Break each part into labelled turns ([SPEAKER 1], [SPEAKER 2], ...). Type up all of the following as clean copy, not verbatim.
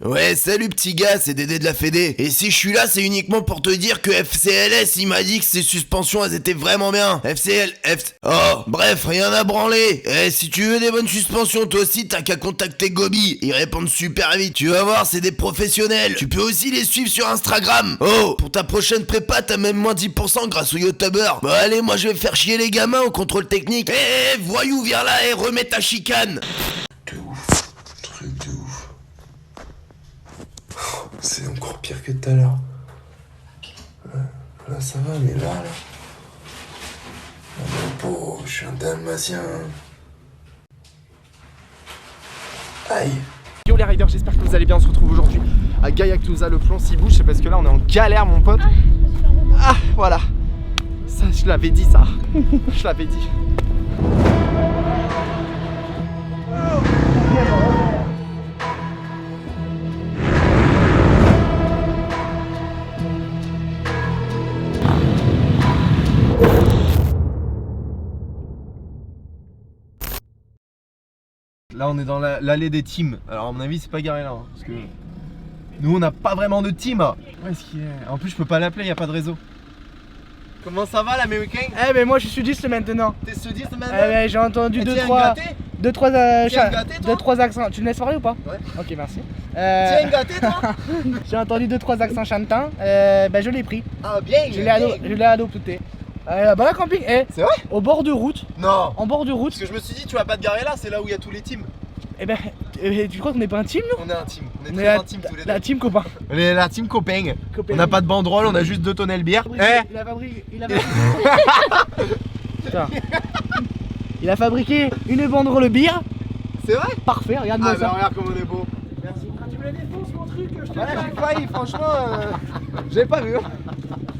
[SPEAKER 1] Ouais, salut petit gars, c'est Dédé de la Fédé. Et si je suis là, c'est uniquement pour te dire que FCLS, il m'a dit que ses suspensions, elles étaient vraiment bien. Oh, bref, rien à branler. Eh, si tu veux des bonnes suspensions, toi aussi, t'as qu'à contacter Gobi. Ils répondent super vite. Tu vas voir, c'est des professionnels. Tu peux aussi les suivre sur Instagram. Oh, pour ta prochaine prépa, t'as même moins 10% grâce aux youtubeurs. Bah allez, moi je vais faire chier les gamins au contrôle technique. Eh, voyou, viens là et remets ta chicane.
[SPEAKER 2] De ouf, truc de ouf. C'est encore pire que tout à l'heure. Là ça va, mais là. Oh, je suis un dalmatien. Aïe.
[SPEAKER 3] Yo les riders, j'espère que vous allez bien. On se retrouve aujourd'hui à Gaillac-Touza, le plan 6 bouches. C'est parce que là on est en galère mon pote. Ah voilà. Ça je l'avais dit ça. Je l'avais dit. Là on est dans l'allée des teams. Alors à mon avis c'est pas garé là hein, parce que nous on n'a pas vraiment de team. Où est-ce qu'il est? En plus je peux pas l'appeler, y a pas de réseau. Comment ça va l'américain?
[SPEAKER 4] Eh ben moi je suis sudiste maintenant.
[SPEAKER 3] T'es sudiste maintenant?
[SPEAKER 4] Eh ben j'ai entendu deux trois accents. Tu me laisses parler ou pas?
[SPEAKER 3] Ouais.
[SPEAKER 4] Ok merci.
[SPEAKER 3] Tiens gâté toi?
[SPEAKER 4] J'ai entendu 2-3 accents chantants. Ben je l'ai pris.
[SPEAKER 3] Ah bien.
[SPEAKER 4] Je l'ai adopté. Bah là camping,
[SPEAKER 3] C'est vrai?
[SPEAKER 4] au bord de route.
[SPEAKER 3] Non.
[SPEAKER 4] En bord de route.
[SPEAKER 3] Parce que je me suis dit tu vas pas te garer là, c'est là où il y a tous les teams.
[SPEAKER 4] Eh ben tu crois qu'on n'est pas un team nous?
[SPEAKER 3] On est un team, on est
[SPEAKER 4] On
[SPEAKER 3] très
[SPEAKER 4] est
[SPEAKER 3] un team tous les deux.
[SPEAKER 4] la team copain.
[SPEAKER 3] On est la team copain. On n'a pas de banderole, on a juste 2 tonnelles bière.
[SPEAKER 4] Il a fabriqué une banderole bière.
[SPEAKER 3] C'est vrai?
[SPEAKER 4] Parfait, regarde-moi
[SPEAKER 3] Ah
[SPEAKER 4] ça.
[SPEAKER 3] bah regarde comme on est beau.
[SPEAKER 4] Merci. Quand tu me la défonces mon truc, je te
[SPEAKER 3] Voilà j'ai failli franchement j'ai pas vu.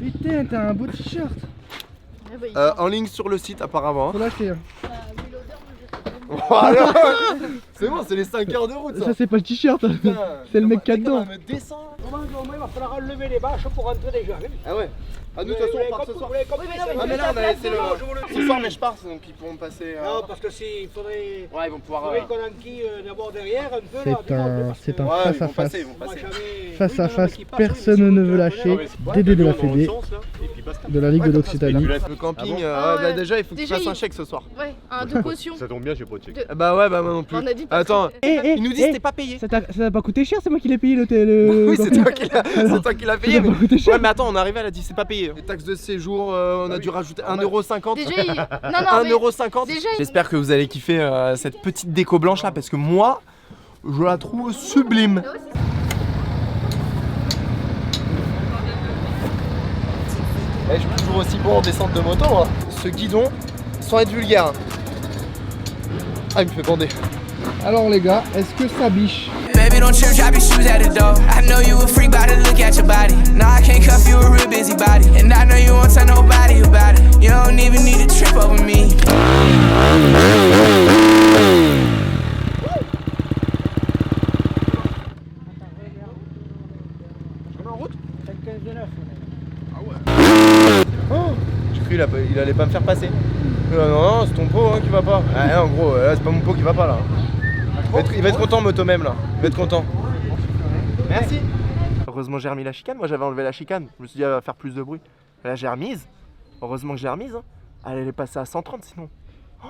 [SPEAKER 4] Putain, t'as un beau t-shirt.
[SPEAKER 3] En ligne sur le site apparemment.
[SPEAKER 4] Faut l'acheter. Hein.
[SPEAKER 3] Voilà. C'est bon, c'est les 5 heures de route ça.
[SPEAKER 4] Ça c'est pas le t-shirt, c'est le mec qui a dedans.
[SPEAKER 3] Me descend.
[SPEAKER 5] Au moins il va falloir enlever les bâches pour rentrer déjà.
[SPEAKER 3] Ah ouais. Ah nous de toute façon on part ce soir. Ah mais là on a laissé le... Ce soir mais je pars donc ils pourront passer...
[SPEAKER 5] Non parce que il faudrait...
[SPEAKER 3] Ouais ils vont pouvoir...
[SPEAKER 5] qu'on enquille d'abord derrière un peu
[SPEAKER 4] C'est un
[SPEAKER 3] Ouais,
[SPEAKER 4] face à
[SPEAKER 3] ils vont
[SPEAKER 4] face.
[SPEAKER 3] passer, ils vont passer.
[SPEAKER 4] Face à face, personne ne veut lâcher. Dédé de la Fédé, de la Ligue de l'Occitanie.
[SPEAKER 3] Le camping, bah déjà il faut que tu fasses un chèque ce soir.
[SPEAKER 6] Ouais, un de caution.
[SPEAKER 7] Ça tombe bien, j'ai pas de chèque.
[SPEAKER 3] Bah ouais, bah moi non plus.
[SPEAKER 6] On a dit pas
[SPEAKER 3] Attends,
[SPEAKER 4] Ils
[SPEAKER 3] nous disent que t'es pas payé.
[SPEAKER 4] Ça t'a pas coûté cher, c'est moi qui l'ai payé le
[SPEAKER 3] Oui, c'est toi qui l'as payé.
[SPEAKER 4] Ça t'a pas coûté cher.
[SPEAKER 3] Ouais, mais attends, on est arrivé, elle a dit c'est pas payé. Les taxes de séjour, on a dû rajouter 1,50€.
[SPEAKER 6] Déjà, non,
[SPEAKER 3] 1,50€.
[SPEAKER 6] déjà,
[SPEAKER 3] J'espère que vous allez kiffer cette petite déco blanche là parce que moi, je la trouve sublime. Je suis toujours aussi bon en descente de moto. Hein. Ce guidon, sans être vulgaire. Ah, il me fait bander.
[SPEAKER 4] Alors les gars, est-ce que ça biche?
[SPEAKER 8] Baby, don't trip, drop your shoes at the door. I know you a freak, but to look at your body. No, I can't cuff you, a real busy body. And I know you won't tell nobody about it. You don't even need to trip over me.
[SPEAKER 3] On est en route?
[SPEAKER 5] 15 de 9.
[SPEAKER 3] Ah ouais. Oh, j'ai cru il allait pas me faire passer. Non, c'est ton pot hein, qui va pas. Ah, en gros, là c'est pas mon pot qui va pas là. Il va être content moto même là. Il va être content. Merci. Heureusement j'ai remis la chicane. Moi j'avais enlevé la chicane. Je me suis dit elle va faire plus de bruit. Là j'ai remise. Heureusement que j'ai remise. Hein. Elle est passée à 130 sinon. Oh,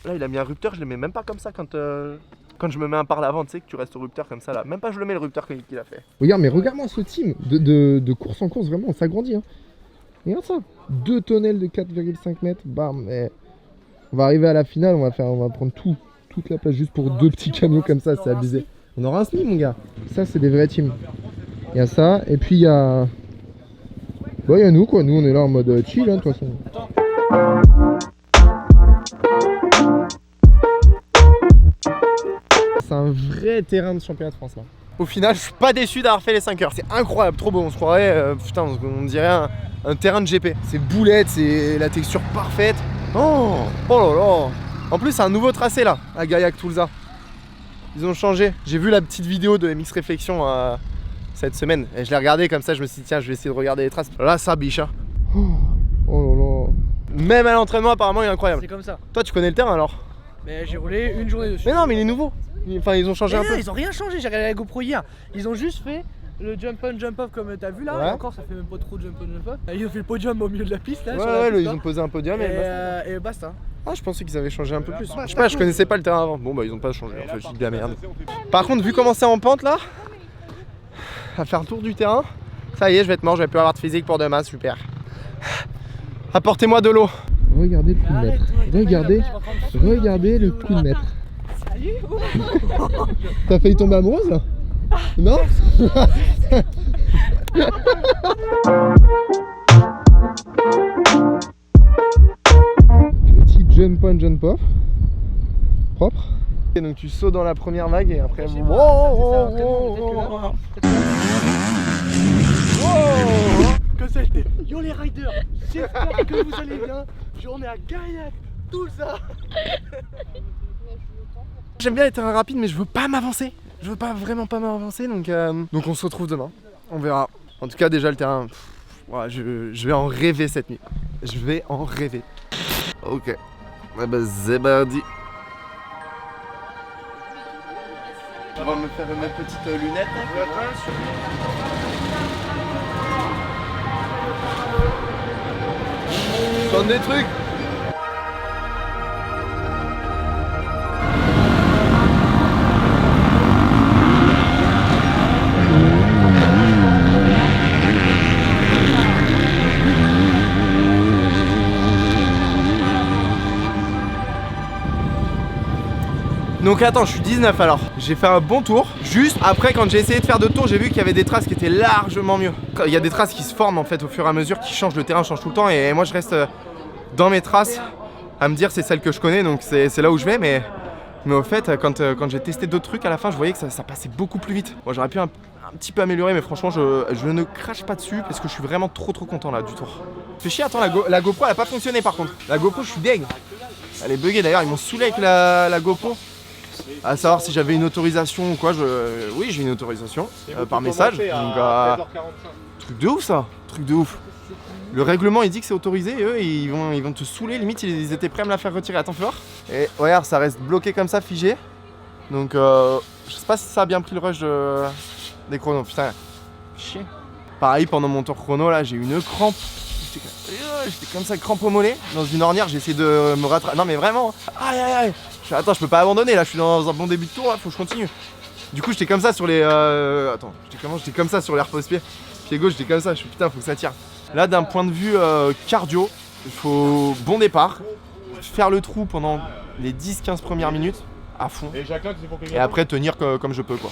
[SPEAKER 3] là il a mis un rupteur. Je le mets même pas comme ça quand je me mets un par l'avant. Tu sais que tu restes au rupteur comme ça là. Même pas je le mets le rupteur qu'il a fait.
[SPEAKER 4] Regarde, mais regarde-moi ce team de course en course, vraiment, on s'agrandit. Hein. Regarde ça, 2 tonnelles de 4,5 mètres, bam, et on va arriver à la finale, on va prendre toute la place juste pour 2 petits camions comme ça, c'est abusé. On aura un SMI mon gars, ça c'est des vrais teams. Il y a ça, et puis il y a... Bah il y a nous quoi, nous on est là en mode chill hein, de toute façon. C'est un vrai terrain de championnat de France là.
[SPEAKER 3] Au final, je suis pas déçu d'avoir fait les 5 heures. C'est incroyable, trop beau. On se croirait, putain, on dirait un terrain de GP. C'est boulette, c'est la texture parfaite. Oh là là. En plus, c'est un nouveau tracé là, à Gaillac-Touza. Ils ont changé. J'ai vu la petite vidéo de MX Réflexion cette semaine. Et je l'ai regardé comme ça, je me suis dit, tiens, je vais essayer de regarder les traces. Là, ça biche. Hein.
[SPEAKER 4] Oh là là.
[SPEAKER 3] Même à l'entraînement, apparemment, il est incroyable.
[SPEAKER 4] C'est comme ça.
[SPEAKER 3] Toi, tu connais le terrain alors?
[SPEAKER 4] Mais j'ai roulé une journée dessus.
[SPEAKER 3] Mais non, mais il est nouveau. Enfin, ils ont changé un
[SPEAKER 7] Mais
[SPEAKER 3] peu.
[SPEAKER 7] non, ils ont rien changé, j'ai regardé la GoPro hier. Ils ont juste fait le jump on, jump off comme t'as vu là.
[SPEAKER 3] Ouais.
[SPEAKER 7] Et encore, ça fait même pas trop de jump on, jump off. Ils ont fait le podium au milieu de la piste là.
[SPEAKER 3] Ouais,
[SPEAKER 7] sur la
[SPEAKER 3] ouais,
[SPEAKER 7] piste,
[SPEAKER 3] ils
[SPEAKER 7] là.
[SPEAKER 3] ont posé un podium et,
[SPEAKER 7] Et basta.
[SPEAKER 3] Ah, je pensais qu'ils avaient changé un peu plus. Je sais pas, je connaissais pas le terrain avant. Bon, bah, ils ont pas changé. En fait, je dis de la merde. Par contre, vu comment c'est en pente là, à faire le tour du terrain, ça y est, je vais être mort. Je vais plus avoir de physique pour demain. Super. Apportez-moi de l'eau.
[SPEAKER 4] Regardez le coup de maître. Regardez le coup de maître.
[SPEAKER 7] Salut.
[SPEAKER 4] T'as failli tomber amoureuse là? Non? Petit jump on, jump off. Propre.
[SPEAKER 3] Et donc tu sautes dans la première vague et après.
[SPEAKER 7] Comme ça, j'étais yo les riders, j'espère que vous allez bien. On est à Gaillac, tout ça.
[SPEAKER 3] J'aime bien les terrains rapides, mais je veux pas m'avancer. Je veux pas vraiment pas m'avancer, donc on se retrouve demain. On verra. En tout cas, déjà le terrain, ouais, je vais en rêver cette nuit. Je vais en rêver. Ok. Ah bah c'est parti. On va me faire mes petites lunettes. Sonne des trucs. Donc attends, je suis 19 alors. J'ai fait un bon tour. Juste après, quand j'ai essayé de faire 2 tours, j'ai vu qu'il y avait des traces qui étaient largement mieux. Il y a des traces qui se forment en fait au fur et à mesure, qui changent, le terrain change tout le temps. Et moi je reste dans mes traces à me dire c'est celle que je connais, donc c'est là où je vais. Mais au fait, quand j'ai testé d'autres trucs, à la fin je voyais que ça passait beaucoup plus vite. Moi j'aurais pu un petit peu améliorer, mais franchement je ne crache pas dessus parce que je suis vraiment trop content là du tour. Fais chier, attends, la GoPro elle a pas fonctionné par contre. La GoPro je suis deg. Elle est buggée d'ailleurs, ils m'ont saoulé avec la GoPro. À savoir si j'avais une autorisation ou quoi, oui j'ai une autorisation par message. Donc, truc de ouf ça, truc de ouf. Le règlement il dit que c'est autorisé et eux ils vont te saouler, limite ils étaient prêts à me la faire retirer. Attends, fais voir. Et regarde, ça reste bloqué comme ça, figé. Donc je sais pas si ça a bien pris le rush des chronos, putain, chier. Pareil, pendant mon tour chrono là j'ai eu une crampe. J'étais comme ça, crampe au mollet. Dans une ornière, j'ai essayé de me rattraper. Non mais vraiment, aïe aïe aïe. Attends, je peux pas abandonner là, je suis dans un bon début de tour là, faut que je continue. Du coup j'étais comme ça sur les... Attends, j'étais comme ça sur les repose-pieds. Pied gauche, j'étais comme ça, je suis putain, faut que ça tire. Là d'un point de vue cardio, il faut bon départ, faire le trou pendant les 10-15 premières minutes à fond. Et après tenir comme je peux quoi.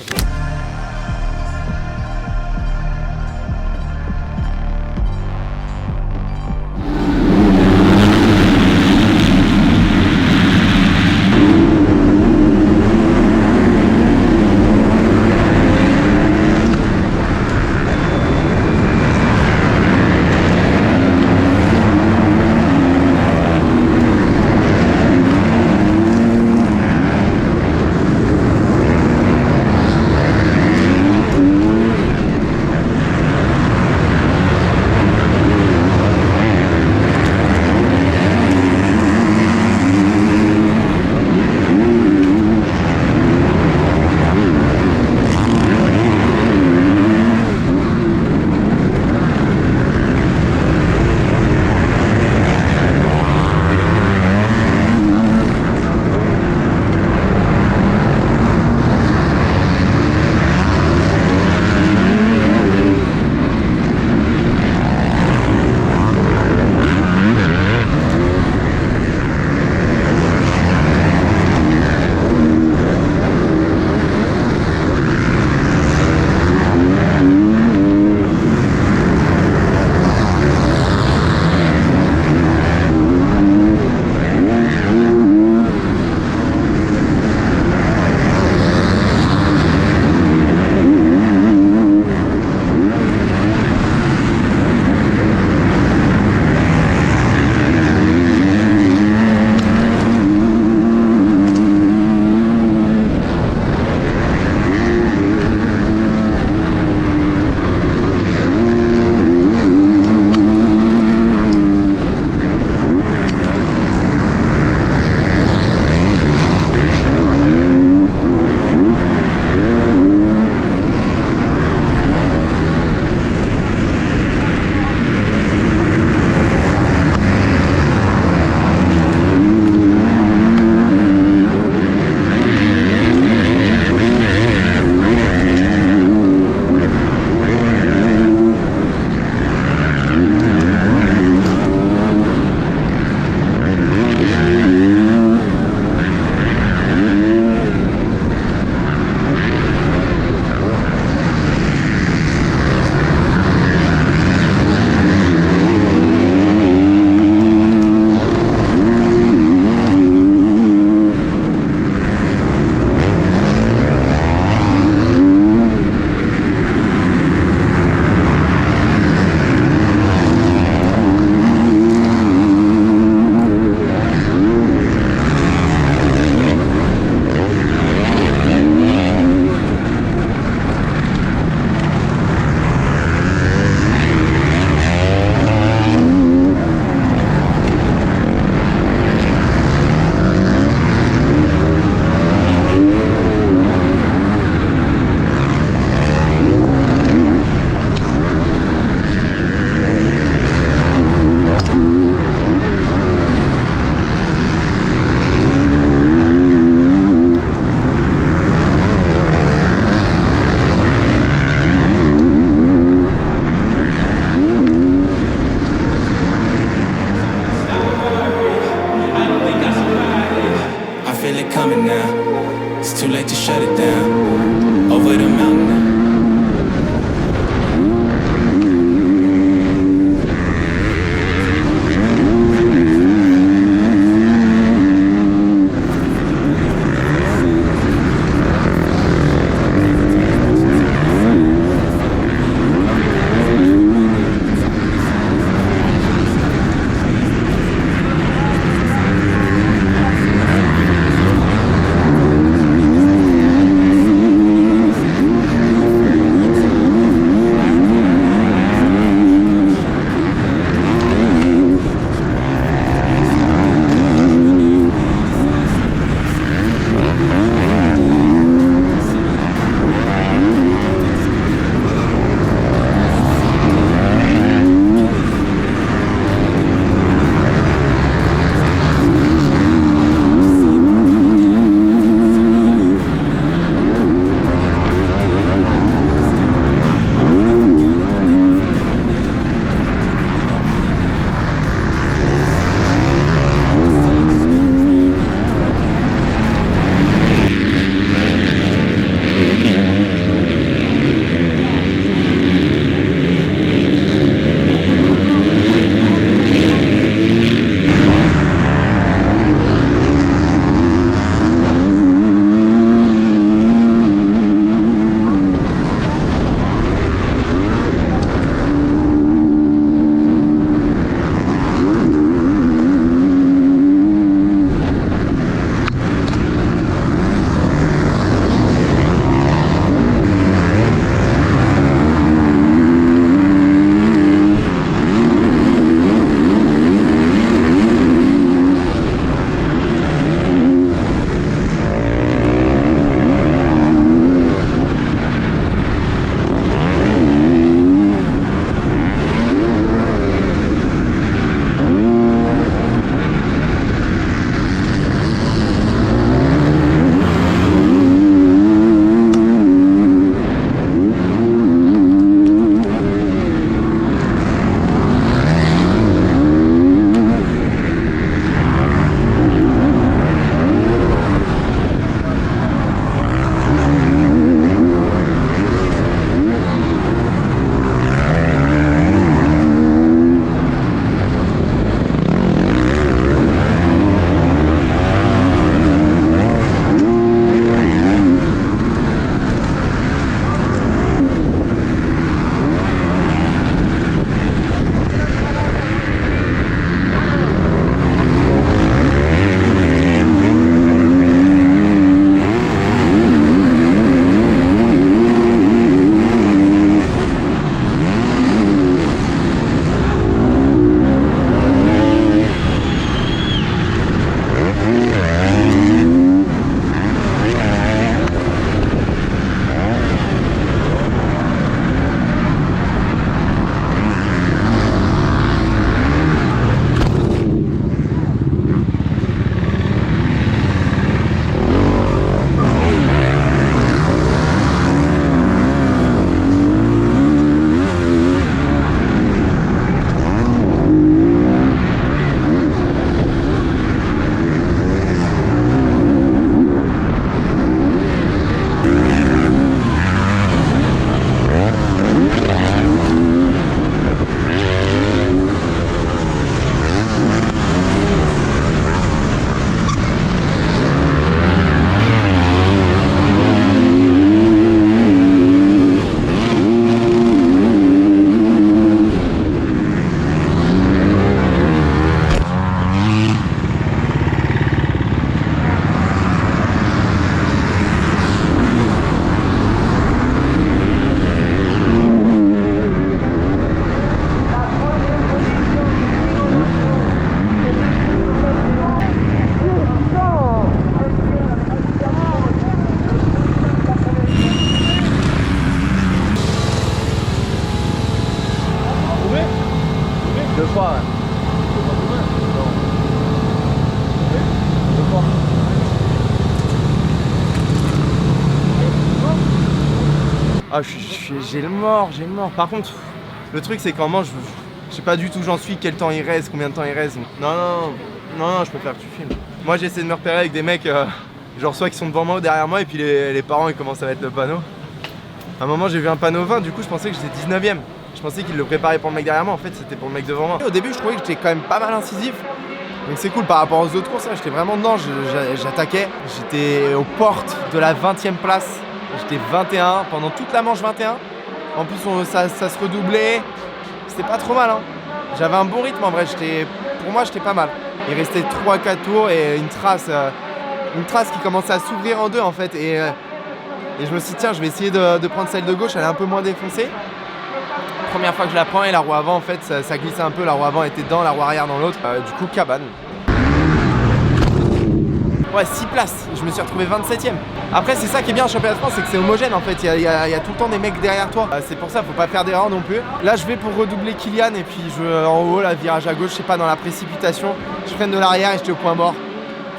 [SPEAKER 3] crois. Ah, j'ai le mort. Par contre, le truc c'est qu'en manche, je sais pas du tout où j'en suis, quel temps il reste, combien de temps il reste. Non, je préfère que tu filmes. Moi j'essaie de me repérer avec des mecs, genre soit qui sont devant moi ou derrière moi, et puis les parents ils commencent à mettre le panneau. À un moment j'ai vu un panneau 20, du coup je pensais que j'étais 19ème. Je pensais qu'ils le préparaient pour le mec derrière moi, en fait c'était pour le mec devant moi. Au début je trouvais que j'étais quand même pas mal incisif. Donc c'est cool par rapport aux autres courses, j'étais vraiment dedans, j'attaquais. J'étais aux portes de la 20ème place. J'étais 21, pendant toute la manche 21. En plus ça se redoublait. C'était pas trop mal, hein. J'avais un bon rythme en vrai, pour moi j'étais pas mal. Il restait 3-4 tours et une trace qui commençait à s'ouvrir en deux en fait. Et je me suis dit tiens, je vais essayer de prendre celle de gauche, elle est un peu moins défoncée. Première fois que je la prends et la roue avant en fait ça glissait un peu, la roue avant était dedans, la roue arrière dans l'autre. Du coup cabane. Ouais, 6 places, je me suis retrouvé 27ème. Après c'est ça qui est bien en championnat de France, c'est que c'est homogène en fait, il y a tout le temps des mecs derrière toi. C'est pour ça, faut pas faire d'erreur non plus. Là je vais pour redoubler Kylian et puis en haut, là virage à gauche, je sais pas, dans la précipitation, je freine de l'arrière et j'étais au point mort.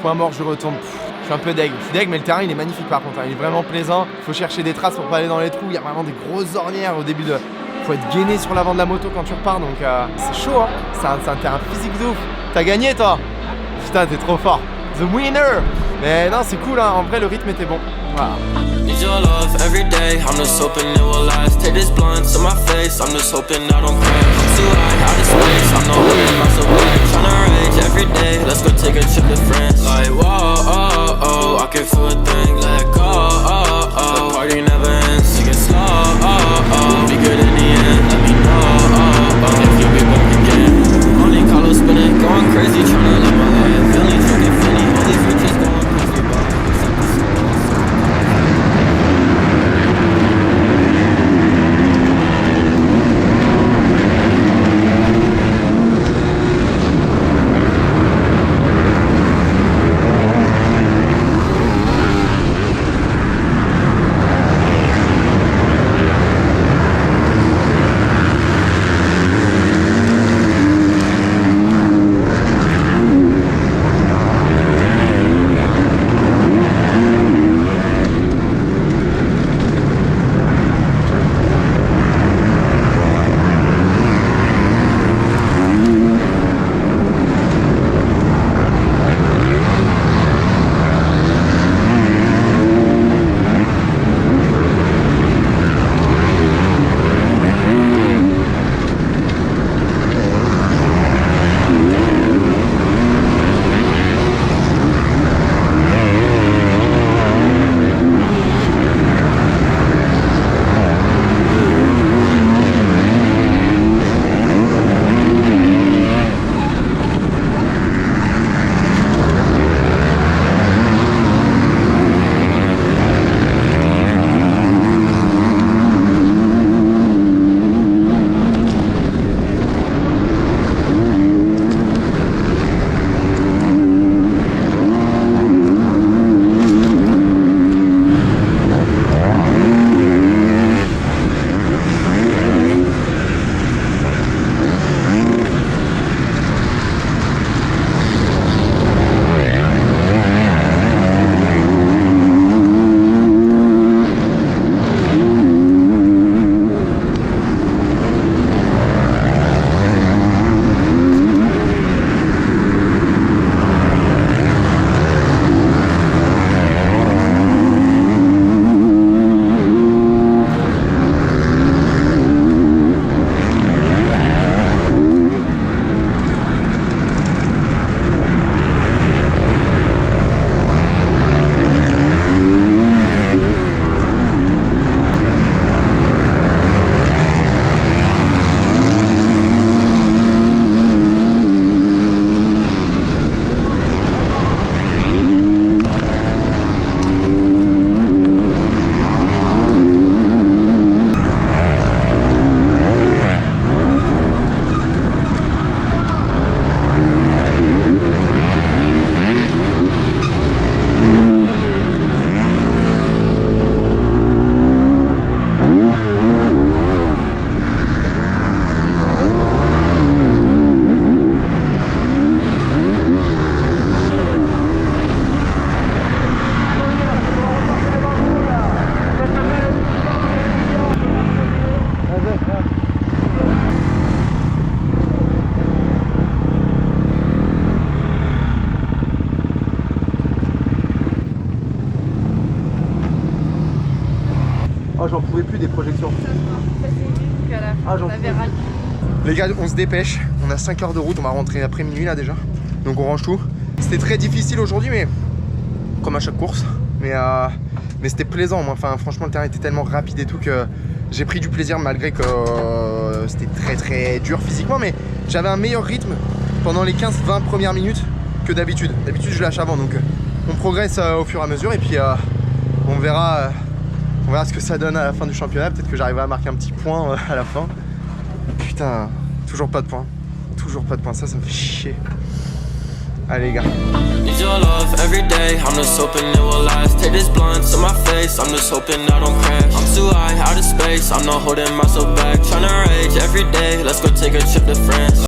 [SPEAKER 3] Point mort, je retombe. Je suis un peu deg. Je suis deg mais le terrain il est magnifique par contre, hein. Il est vraiment plaisant. Faut chercher des traces pour pas aller dans les trous, il y a vraiment des grosses ornières au début de... Faut être gainé sur l'avant de la moto quand tu repars, donc c'est chaud, hein. C'est un terrain physique de ouf. T'as gagné toi? Putain, t'es trop fort. The winner! Mais non, c'est cool, hein. En vrai, le rythme était bon. Voilà.
[SPEAKER 9] Need your love every day. I'm just hoping it will last. Take this blunt to my face. I'm just hoping I don't crash. I'm too high, out of space. I'm not hoping I'm so bad. Tryna rage every day. Let's go take a trip to France. Like, whoa, oh, oh. I can feel a thing. Let go, oh, oh. The party never ends. Sing it slow, oh, oh. Be good in the end. Let me know, oh, oh. If you be back again. Monte Carlo spinning. Going crazy. Tryna live my life. Feeling drinking Philly. All these riches going crazy.
[SPEAKER 3] réflexion.
[SPEAKER 6] Ah,
[SPEAKER 3] j'en Les gars, on se dépêche. On a 5 heures de route. On va rentrer après minuit là déjà. Donc on range tout. C'était très difficile aujourd'hui, mais comme à chaque course. Mais c'était plaisant. Moi. Enfin, franchement, le terrain était tellement rapide et tout que j'ai pris du plaisir malgré que c'était très très dur physiquement. Mais j'avais un meilleur rythme pendant les 15-20 premières minutes que d'habitude. D'habitude, je lâche avant. Donc on progresse au fur et à mesure. Et puis on verra ce que ça donne à la fin du championnat. Peut-être que j'arriverai à marquer un petit point à la fin. Putain, toujours pas de points. Toujours pas de points. Ça me fait chier. Allez les gars.
[SPEAKER 9] Need your love every day. I'm just hoping it will last. Take this blunt to my face. I'm just hoping I don't crash. I'm too high, out of space. I'm not holding myself back. Tryna rage every day. Let's go take a trip to France.